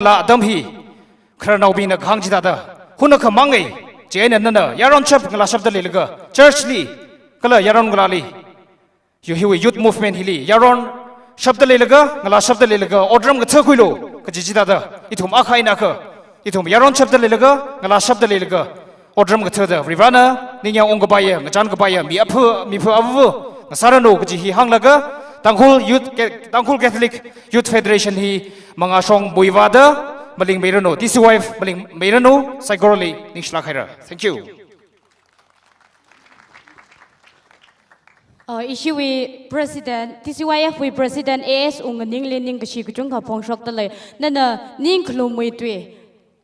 la dam hi khar nau bi na khang ji da da hun kha mangai je na na yaron chap ngala sab da le ga church li kala yaron ngala li you hi youth movement hi li yaron sab da le ga ngala sab da le ga odram ga cha khuilo ka ji da da ithum a khai na kha ithum yaron chap da le ga ngala sab da le ga odram ga cha da rivana ni nya ong ga ba ya ngchan ga ba ya mi phu avu ngasarano ka ji hi hang la ga Tangkul Catholic Youth Federation hi mga song buiwada maling meirano Tcyf maling meirano saigoroli ningsla khaira. Thank you. Issue we President Tcyf we President AS unganing lening kashi kuchung ka pongshok talai nana ning klumui tui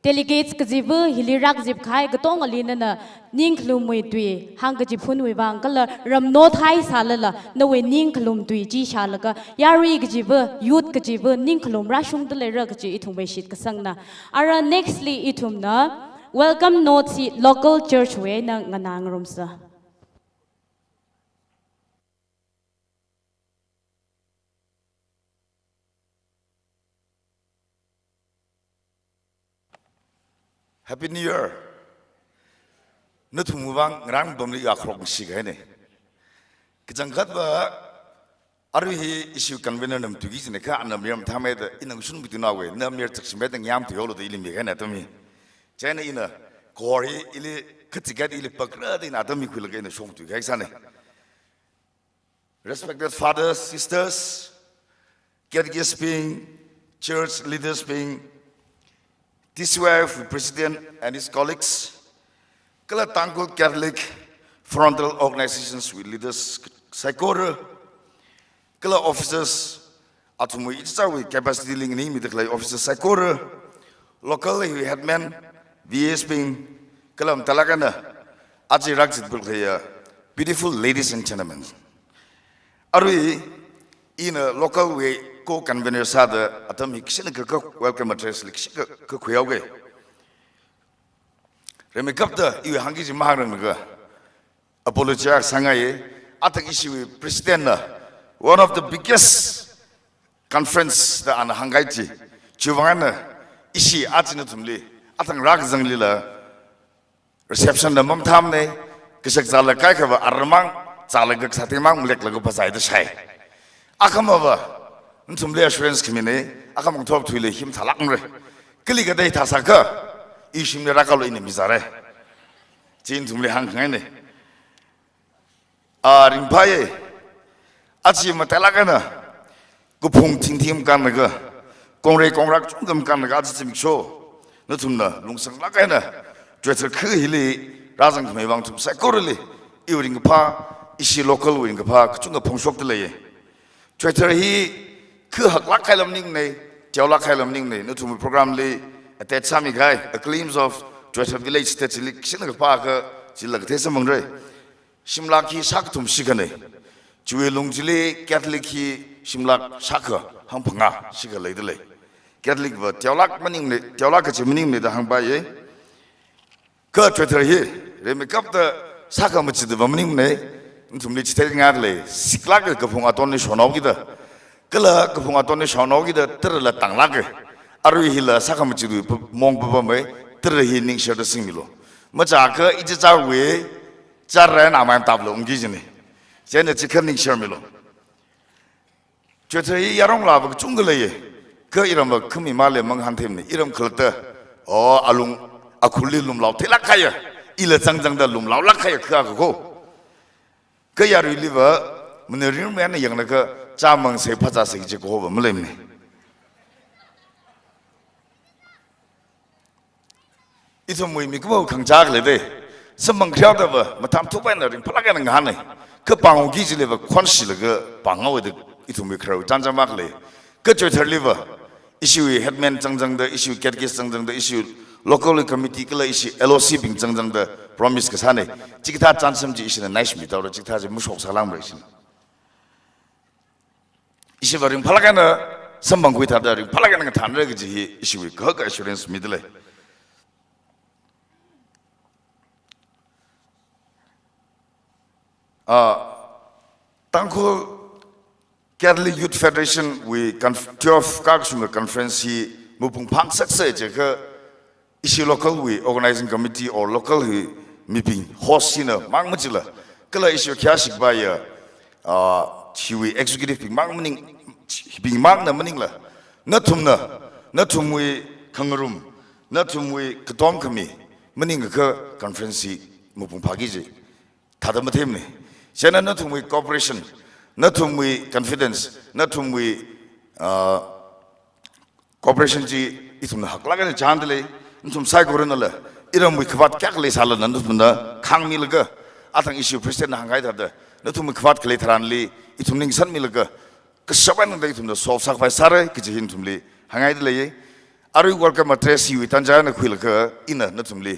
delegates kajibu hilirak jib khai gatong ali nana ning klumui tui hang kajib phun we bang kala ram no thai salala na we ning klum tui ji shalaka yari kajibu youth kajibu ning klum rashung talai ra kaji ithum be shit kasangna ara nextly ithum na welcome note si local church we na nganang rumsa. Happy New Year. Nutu mubang ngrang bomli akrok sigai ne. Kejangkat ba arwi issue convener nam tugi sine ka anam yam thame da inang sun bitu na we nam yer taksime da yam tu yolo da ilim ga na tumi. Chena ina kori ili ketigat ili pakra da ina tumi khul ga ina shom tu ga sane. Respected fathers, sisters, catechists being, church leaders being, Tcyf President and his colleagues, kala Tangkul Catholic frontal organizations with leaders, Psychora, kala officers, atumu itsa with capacity link ni mitakla officers Psychora, locally we had men, VS being, kala talakana, aji raksit bulkaya, beautiful ladies and gentlemen. Arwi in a local way. Co-convener sada atam hiksin ka welcome address liksin ka khuyawge remekapta iwe hangi ji maharang ga apologize sangai atak issue president na one of the biggest conference da an hangai ji chuwanga issue atin thumli atang rak jangli la reception na mam tham ne kisak zala kai ka armang chala ga sathi mang mulek lagu pasai da sai akama ba Ntumle assurance kimine akam top tuile him thalakmre kili ga dai thasaka ishim ne rakalo ine mizare chin tumle hang ngane rimpaye achi matalakana kupung tingtim kan ga kongre kongrak chungam kan ga achi mikso nutumna lungsang lakana tweter khu hili rajang khme bang tum sakorle iwring pa ishi local wing pa chunga phongshok de le tweter hi cứ học lắc khai lâm ninh này, cháu lắc khai lâm ninh này, nó thùng program li, at sami gai, a glimpse of Tcyf village, that chili, xin được pa cái, chỉ là cái thế sao rồi, Shimla khi sắc thùng xí cái này, chui lung chili Catholic khi Shimla sắc cái, hang phanga xí cái lấy đấy, Catholic và cháu lắc mà ninh này, cháu lắc cái chữ ninh này đã hang bay ấy, cái Tcyf hi, rồi mình cấp the sắc cái mà chỉ được vào ninh này, nó thùng li chỉ thấy ngay đấy, xích lắc cái phồng aton này sổ nấu cái đó. Kala kapung aton ni shano gida terla tanglage arui hila sakam chidu mong baba mai terhi ning shada singilo macha ka ije chawe charra na ma tablo ungi jine jene chikhan ning shamilo chethai yarong la ba chungle ye ka iram ba khmi male mang han them ni iram khalta o alung akhuli lum law thela khaya ila changjang da lum law la khaya kha ko ka yarui liba mnerim men yang na ka Chamang se pacha se ji ko ba mlem ne ithum mui mi ko khang jak le de samang khyaw da ba matam thu ban ring phala ga nga ne ka pang gi ji le ba khon si le ga pang ngaw de ithum mi khraw chan chan mak le ka choi thar le ba issue headman chang jang da issue catechist chang jang da issue local committee ka la issue LOC bing chang jang da promise ka sa ne chi tha chan sam ji issue na nice mi da ro chi tha ji mu shok sa lang ba issue 이시 버린 팔라가나 선방구이 타다리 팔라가는 거 단를 그지 이시위 그거 assurance 믿을래 Tangkul Catholic Youth Federation we Tcyf conference mupung phang sakse je ke issue local we organizing committee or local hu meeting host sina mang machila kala issue kya sik ba ya chiwi executive ping mang maning ping mang na maning la na thumwe khangarum na thumwe kdom kami maning ka conference mupung phagi je thadam them ne chana na thumwe cooperation na thumwe confidence na thumwe cooperation ji itum hakla ga chandle ntum sai ko renala iram wi khwat kyak le sala nan ntum na khang mi laga athang issue president hangai da da ntum khwat kle thran li itum ning san mi laga ka saban da itum da solve sak phai sare ki hin tum li hangai de le aru work ma tres wi tan ja na khwil ka ina ntum li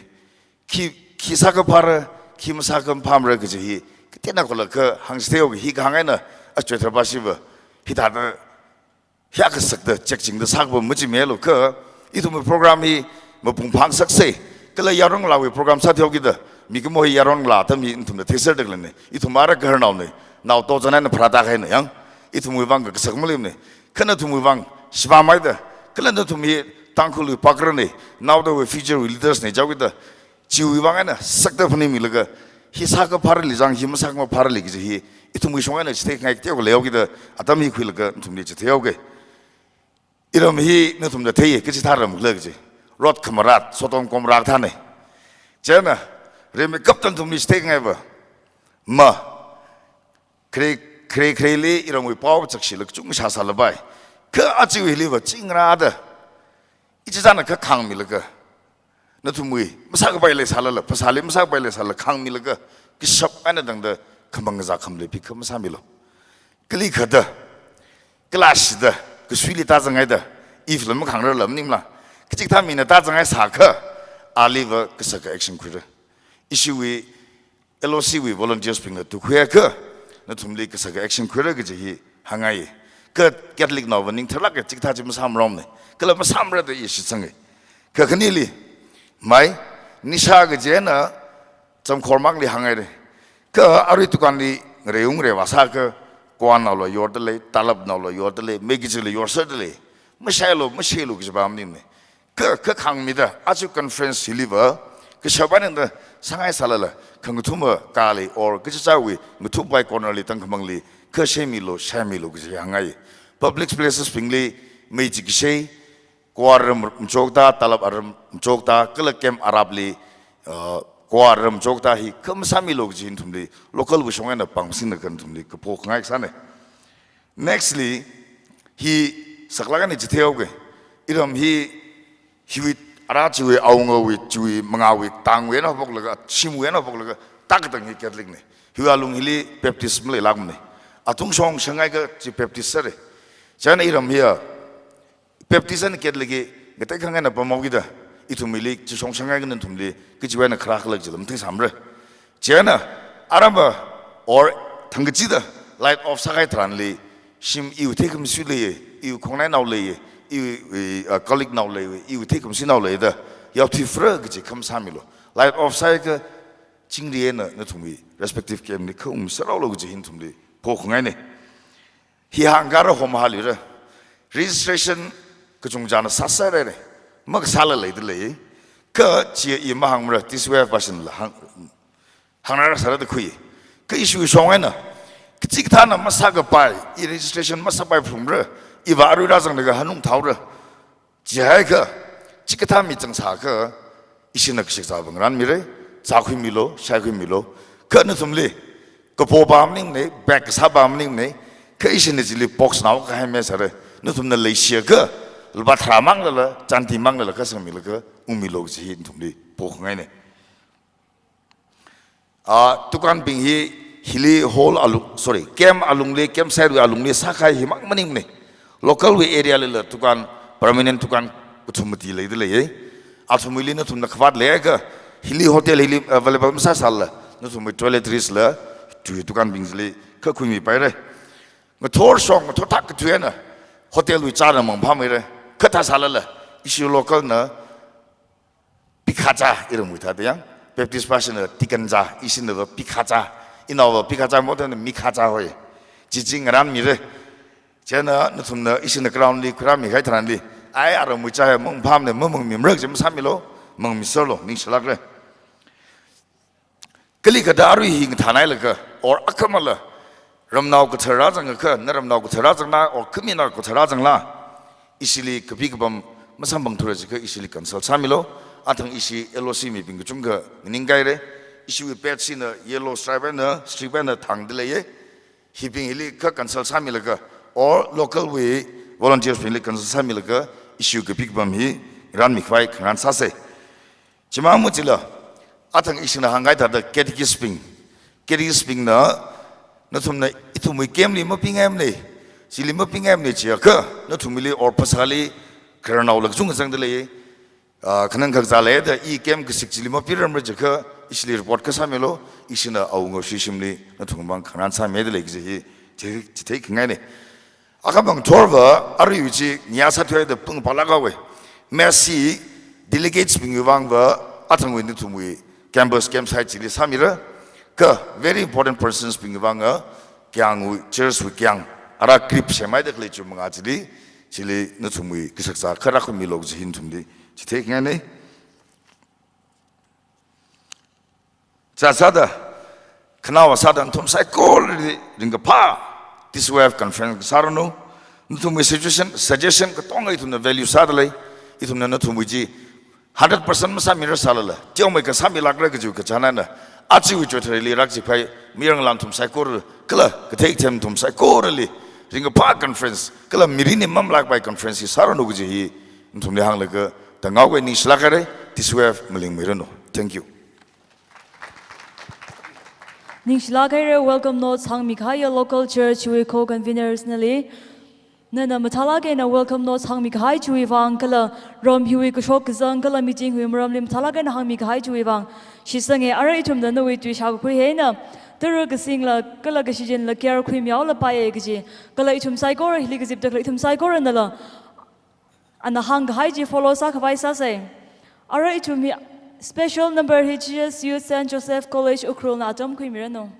ki sa ka par ki ma sa ka pham ra ki hi te na ko la ka hang steo hi ka hangai na a Choithar ba shi ba hi da da ya ka sak da check jing da sak ba mu ji me lo ka itum program hi mupung phang sakse kala yarong lawi program sa thyogi da mi ke mo yarong la ta mi intum da theser de glene itum mara gar naw ne naw to jana na phrata khai ne yang itum wang ka sak mulim ne kana tum wang shiba mai da kala na tum ye tangkhulu pakra ne naw da we future leaders ne jawi da chiwi wang na sak da phni mi laga hi sa ka phar li jang hi ma sak ma phar li gi hi itum wi shonga na chite ngai te ko leogi da atami khil ga tum ni chite yoge iram hi na tum da thei ke chi tharam lag ji rot kamarat sotong komrak thane chena reme kaptan tumni steg ngeba ma kre le irong wi paw chakshi lak chung sa sal bai ka achi wi le ba chingra da ichi jana ka khang mi laga na thumwi masak bai le sala la pasali masak bai le sala khang mi laga ki sap ana dang da khamang za kham le pi kham sa mi lo kli khada class da ku swili ta zangai da if lam khang ra lam nim la kicik ta mina ta zangai sa kha aliva kisaka action kwira issue we LOC we volunteers ping tu khya kha na thumli kisaka action kwira ge ji hangai ka catholic no waning thalak ge chik tha ji masam rom ne kala masam ra de ishi sangai ka khani li mai nisha ge je na cham khormak li hangai re ka ari tu kan li reung re wasa ka kwan na lo yor de le talab na lo yor de le megi ji le yor sa de le mashalo ge ba amnim ne ka khangmida aju conference deliver ka shaban da sangai salala khangthuma kali or ka chawi nguthu bai corner li tang khamangli ka shemilo shamilo gi hangai public places pingli mei ji gisei kwaram chokta talab aram chokta kala kem arabli kwaram chokta hi kam samilo gi thumli local bu shonga na pangsin na kan thumli ka pok ngai sane nextly hi saklaga ni jitheo ge iram hi hiwi ara chiwi aunga wi chiwi manga wi tangwe na bok laga chimwe na bok laga tak dang hi catholic ne hiwa lung hili baptism le lag ne atung song sangai ga chi baptist sare chana iram hia baptism catholic ge gata khanga na pamogi da itumili chi song sangai ga nan thumli ki chi wana khrak lag jilam thing samre chana aramba or thangchi da light of sagai tranli sim iu thekum su le iu khongnai naw le colleague now lay you take him sin now later you have to frag come samilo light of cycle chingri na to me respective game ni kum saralo ji hin tumli po khungai ne hi hangara hom halira registration ka chung jana sasare re mak sala lay de lay ka chi i ma hang mra this way fashion la hangara sara de khui ka issue shongai na kchik tha na masaga pai i registration masabai from re ibaru ra jang ga hanung thau ra ji hai ka chikatha mi chang sa ka isina kshik sa bang ran mi re cha khui mi lo sha khui mi lo ka na thumle ko po bam ning ne back sa bam ning ne ka isina ji li box naw ka hai me sa re na thum na le sia ka ba thra mang la chan ti mang la ka sa mi la ka mi lo ji hin thum li po ngai ne tukan bing hi hili hall alu sorry kem alung le kem side alung le sa khai hi mang maning ne local we area le tukan permanent tukan kuthumati le de le athumili na thumna khwat le ka hili hotel hili available masa sal la na thum toiletries la tu tukan bingzle ka khumi pai re ma thor song thor tak tu na hotel we cha na mang pham re ka tha sal la issue local na pikhacha irum utha de yang baptist passion tikanja isin na pikhacha inawa pikhacha modern mikhacha hoy jijing ram mi re chena na thumna isina ground li kra mi khai thran li ai ở một trái mong phàm này mong mìm rớt chấm sát mi lô mong mi sơ lô ninh sờ lắc rồi cái lý cái đó rồi hình thằng này là cái or ác mà là ram nào cái thở ra rằng cái nè ram nào cái thở ra rằng là or cái mình nào cái thở ra rằng là isili cái bị cái bầm mà sao bằng thua rồi cái isili cancel sát mi lô anh thằng isi LOC mi bình cái chung cái ninh cái đấy isi pet xin là yellow stripe nè thằng đấy lấy hipping hili cái cancel sát mi là cái or local way volunteers pin kan sa mi la issue ke pik bam hi ran mi khwai ran sa se chima mu chila athang issue na hangai ta da ketting na thum na ithu mi kem li ma ping em ni sili ma ping em ni chia ka na thum li or pasali karnaw la jung jang de le khanang khak za le da I kem ke sik chili ma piram ra jaka isli report ka sa me lo issue na au ngo shishim li na thum bang khanan sa me de le gi hi che take ngai ne 아까 방 돌바 아리우지 니아사트에도 뿡 발라가고 메시 딜리게이츠 빙유방바 아탕고 투무이 캠퍼스 캠사이트리 사미라 그 very important persons 빙유방가 갱우 처스 갱 아라 크립 셰마이데 클리츠 몽아지리 실리 누투무이 기석사 카라코 밀로지 힌툼디 지테킹하네 자사다 그나와 사단 톰 사이콜 링가파 this way of conference sarano nutum suggestion ka tonga itum na value sadalai itum na nutum ji 100% masa mirror salala tiong mai ka sami lakra ka ju ka chana na achi wi chothre li rak ji phai mirang lam tum sai kor kala ka thei them tum sai kor li ring pa conference kala mirini mam lak by conference sarano gu ji nutum le hang la ka tangau ga ni slakare this way of mling mirano thank you Ningshlagare welcome notes hang Mikaya local church we co-conveners nali nana mathalage na welcome notes hang Mikai chui wang kala rom hui ko shok zang kala meeting hui maram lim thalage na hang Mikai chui wang shisange ara itum da no wi tu sha ko he na ter ga sing la kala ga shijin la kyar khui miao la pa ye gi kala itum sai ko hi gi zip da itum sai ko na la ana hang hai ji follow sa khwai sa se ara itum Special number HGS Youth St. Joseph College Ukrul na atom kui mirano.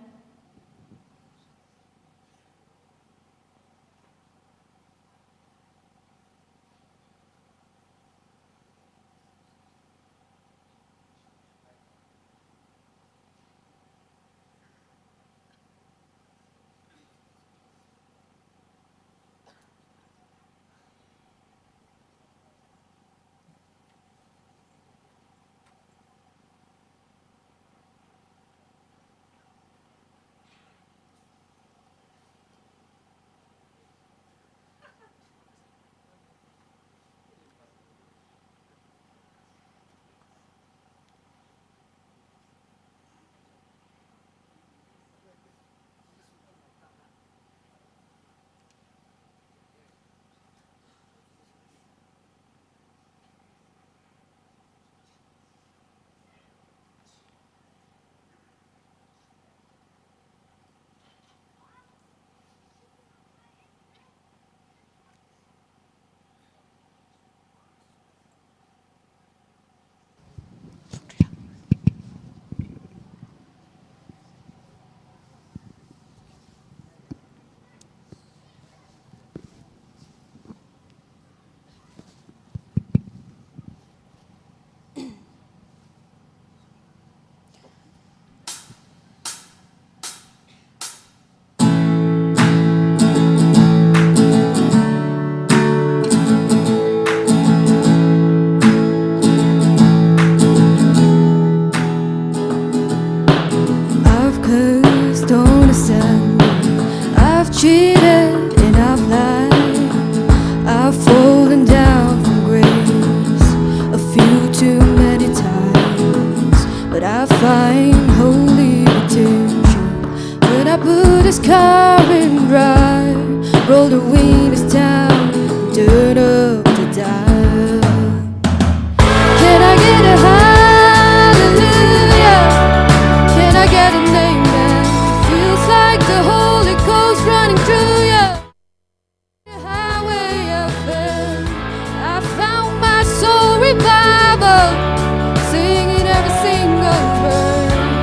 Singing every single word.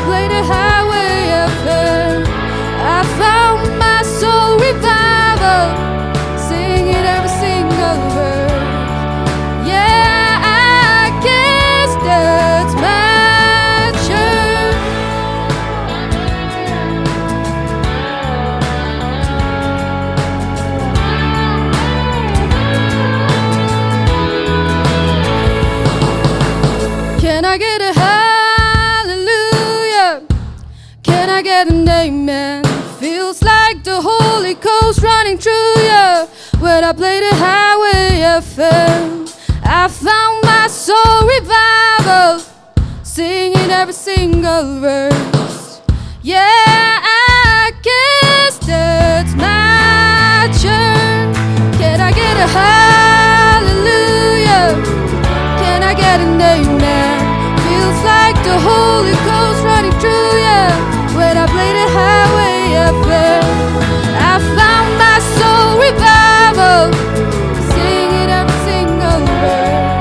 played the highway FM, I found my soul revival, singing every single word. Yeah, I guess that's my church. Can I get a hallelujah? Can I get an amen? Feels like the Holy Ghost running through you. When I play the highway FM, I found my soul revival, singing every single verse. Yeah, I guess that's my church. Can I get a hallelujah? Can I get an amen? Feels like the Holy Ghost running through you. When I play the highway FM, I found my soul revival, singing every single word.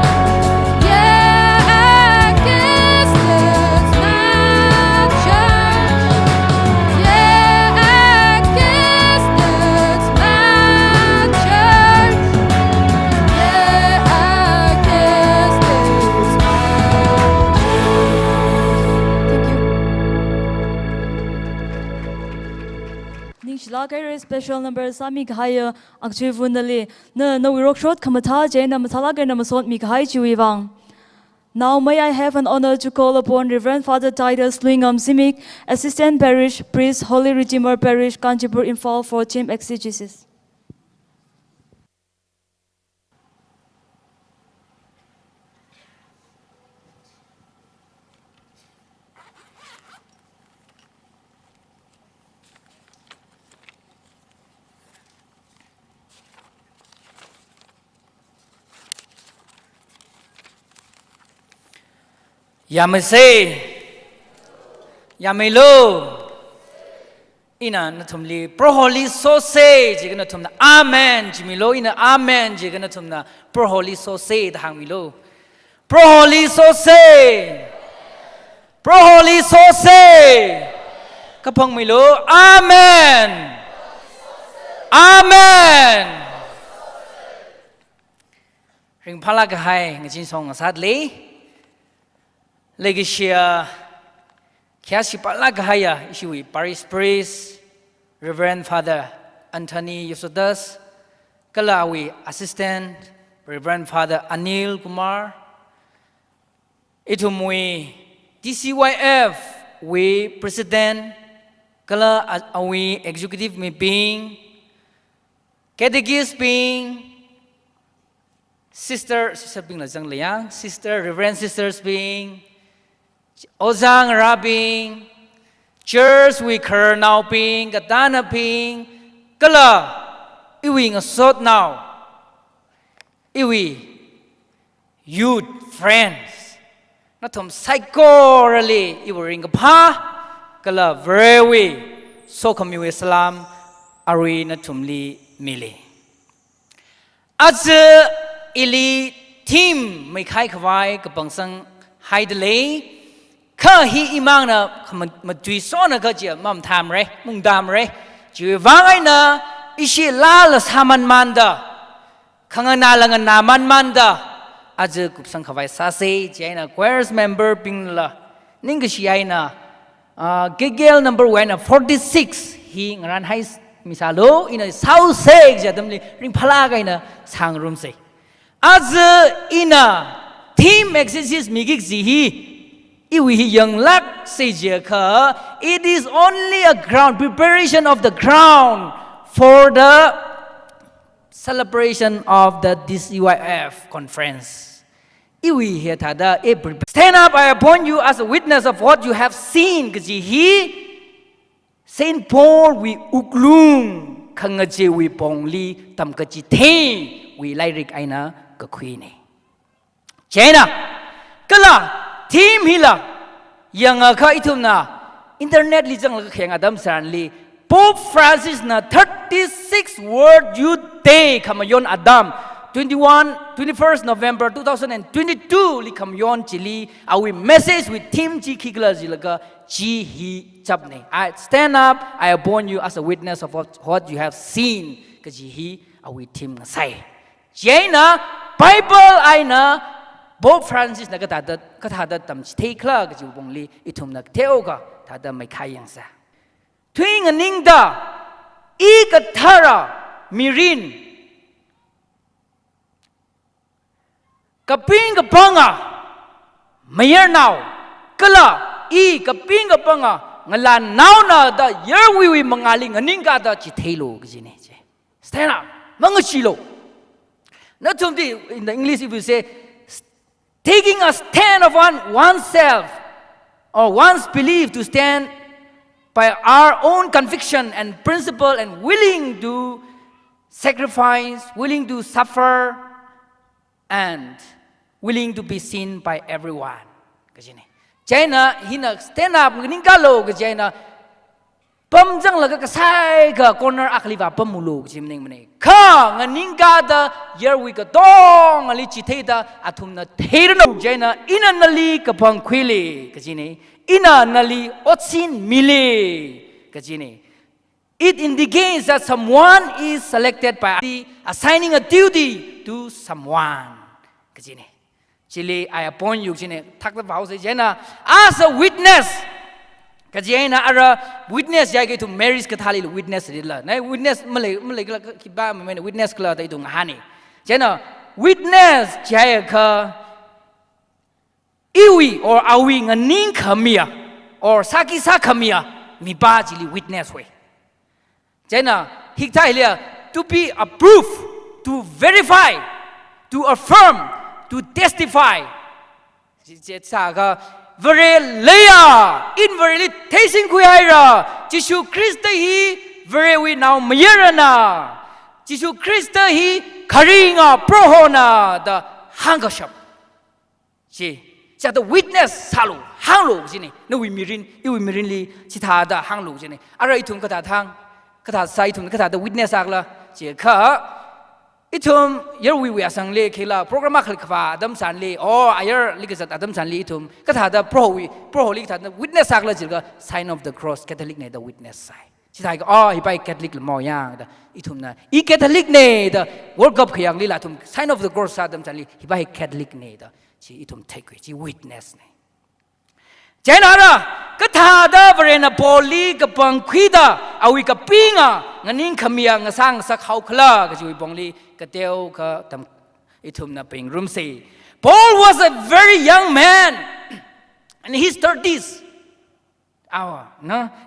Yeah, I guess that's my church. Yeah, I guess that's my church. Yeah, I guess that's my church. Thank you. Ning Shilagay special number Sami Khaya Akchi Vundali. No we rock short Kamata Jane Matalaga Namasot Mikhai Chiwivang. Now may I have an honor to call upon Reverend Father Titus Lingam Simic, Assistant Parish Priest, Holy Redeemer Parish, Kanchipur Info for Team Exegesis. Yamase Yamelo Ina Natumli Proholi so say Jiganatumna Amen Jimilo ina Amen Jiganatumna Proholi so say the Hamilo Proholi so say Proholi so say Kapong Milo Amen Amen Ring Palagahai Ngajin Song sadly Legacia Kiasipa Gahaya Ishui Paris Priest Reverend Father Anthony Yusudas Kalawi Assistant Reverend Father Anil Kumar Itumui Tcyf we President Kala Awi Executive Meeting Catechist being Sister being Lazang Liang Sister Reverend Sisters being Ozang Rabing, Church we cur now ping, Katana ping, Kala, Iwing a sort now, Iwi, youth friends, not from psychorally, Iwing a pa, Kala, very, so come you Islam, Arena Tumli Mili. As ili team, make high kawai, Kapangsang, Hidley. He imana Madrisona Gaja, Mum Tamre, Mungdamre, Juvana, Ishi Lalas Haman Manda, Kanganalang Naman Manda, Azu Kupsankavai Sase, Jaina Queers member Pingla, Ningashiana, Gigel number 1 46, he ran high Misalo in a South Seg, Jadamli, Rimpalaga in a Sang room say. Azu ina team exercise Migik Zihi. Iwi young luck Sejaka, it is only a ground preparation of the ground for the celebration of the DCYF conference. Iwi here tada stand up, I appoint you as a witness of what you have seen. Kaji Saint Paul we uklung kangaji we pongli tamkaji te we lyric aina kakwini. China kala. Team hila yang ka itumna internet li jang kheng adam sanli Pope Francis na 36 World Youth Day kamayon adam 21st November 2022 li kham yon chili our message with team chi khikla jilaga chi hi chapne. I stand up, I appoint you as a witness of what you have seen ka ji hi our team sai. Jaina Bible aina Pope Francis na katada tam stekla ka ji bongli itum na teoga tada mai khayang sa. Twing aningda I katara mirin kaping kapanga mayer now kala I kaping kapanga ngalan now na da yerwi mangaling aninga da chithelo gine je stand up mangachilo not something in the English if you say taking a stand of oneself or one's belief to stand by our own conviction and principle and willing to sacrifice, willing to suffer, and willing to be seen by everyone. China hina stand up ngin kalo ke China pamjang laga kasai ka corner akliwa pamulo jimning mane kha nganing ka da year we ka dong ali chitheda athumna theirno China inanali ka pangkhwile kajine ina nali otsin mile kajine. It indicates that someone is selected by assigning a duty to someone kajine. Chile I appoint you kajine thakta house China as a witness kajine ara witness jai to marriage kathali witness rila na witness malay kiba me witness kala ta idung hani China witness jai ka iwi or awi nganing khamia or saki sa khamia mi ba jili witness we China hikta ilia to be approved, to verify, to affirm, to testify very leya in very tasting kuyaira Jishu Christa hi very we now mayerana Jishu Christa hi karinga prohona the hunger shop she the witness salu hanglo jini no we mirin li chita da hanglo jini ara itum kata thang kata sai tum kata the witness agla je kha itum yer we asang le khela program khal khwa adam san le or ayer likasat adam san le itum kata da pro li kata witness agla jilga sign of the cross Catholic ne the witness sai chita ga oh hi pai Catholic mo yang da itum na I Catholic ne the world cup khayang li la tum sign of the cross adam san le hi pai Catholic ne da chi itum take chi witness ne Jainara kathada verena poli kapang khida awi kapinga nganing khamia ngasang sak haukla ka chui bongli kateu ka tam itum na ping room say Paul was a very young man in his 30s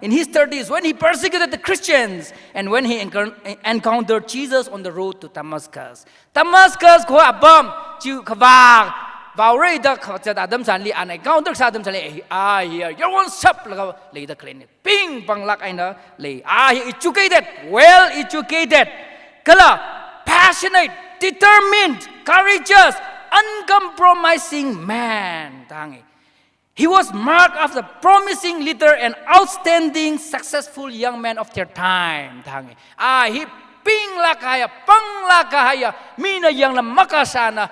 in his 30s when he persecuted the Christians and when he encountered Jesus on the road to Damascus ko abam chu khawak Baure da khacha adam san li an encounter sa adam san li here you want sap laga le the clinic ping bang lak aina le educated well educated kala passionate determined courageous uncompromising man tangi he was marked as a promising leader and outstanding successful young man of their time tangi he ping lakaya pang lakaya mina yang la makasana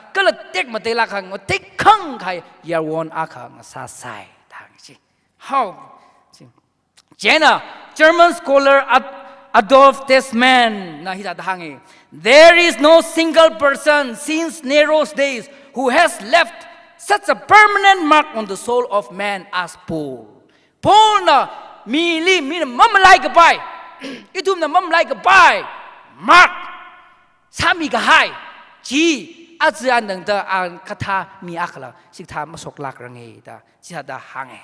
kala tek mate lakang tek khang khai ya won akha sa sai thang chi how Jena German scholar Adolf Tessman na hita thangi there is no single person since Nero's days who has left such a permanent mark on the soul of man as Paul na mili mamlai ka pai itum na mamlai ka pai mark sami ka hai chi azian dang da an katha mi akla siktha masok lak range da chi da hange